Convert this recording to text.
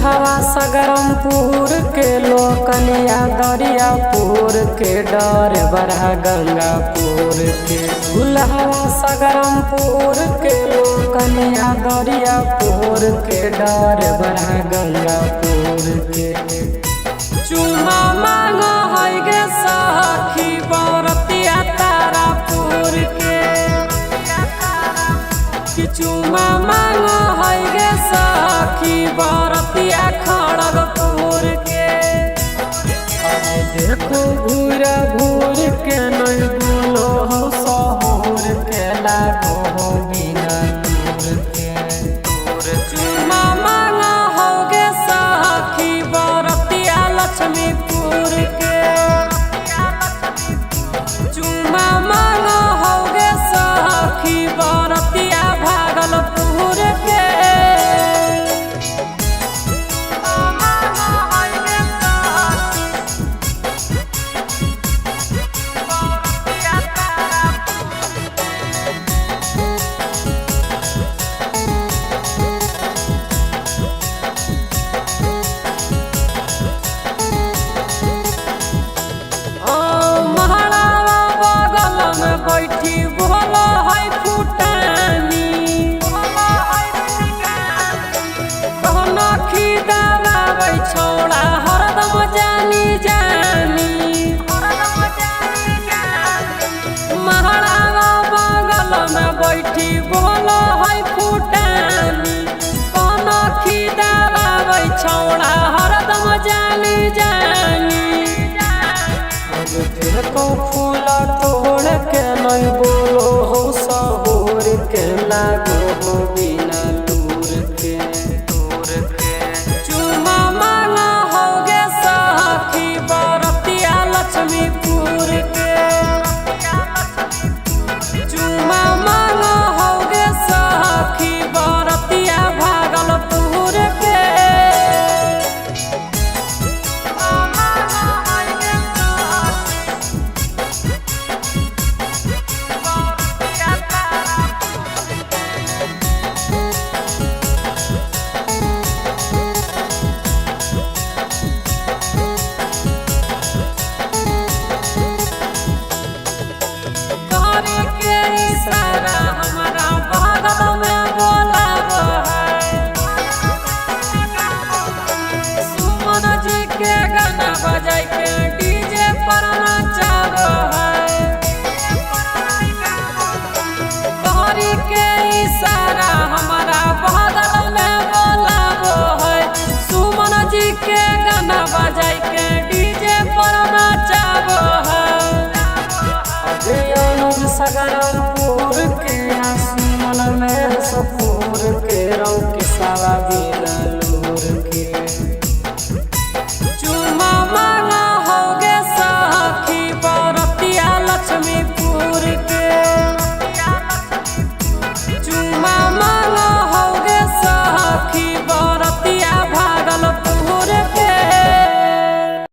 दुल्हवा सगरमपुर के लोकनिया दरियापुर के डर बड़ा गंगापुर के। दुल्हवा सगरमपुर के लोकनिया दरियापुर के डर बड़ा गंगापुर के। चुमा मांगो है गे सखी बरतिया तारापुर के। चुमा मांगो है गे सखी बरतिया खड़गपुर के। देखो घूर घूर के नहीं बोलो हो सहूर के लागो हो बिना दूर के। चुमा मांगो हो गे सखी बरतिया लक्ष्मीपुर के। चुमा मांगो हो गे सखी बरतिया भागलपुर के। बैठी बोलो है फुटानी कहना खिदावे छोड़ा हरदम जानी जानी। महारावा बगल में बैठी बोलो है फुटानी कहना खिदावे छोड़ा हरदम जानी जानी। को फूल तोड़ के नहीं बोलो हो सहूर के लागो हो बिना दूर के। चुमा मांगो हो गे सखी बरतिया लक्ष्मीपुर के। चुमा मांगो हो गे सखी बरतिया भागलपुर के। सारा हमारा बगल में बोलावो है। सुमन जी के गाना बजाई के डीजे पर नचावो है। तोहरी के इशारा हमारा बगल में बोलावो है। सुमन जी के गाना बजाई के डीजे पर नचावो है। सगरम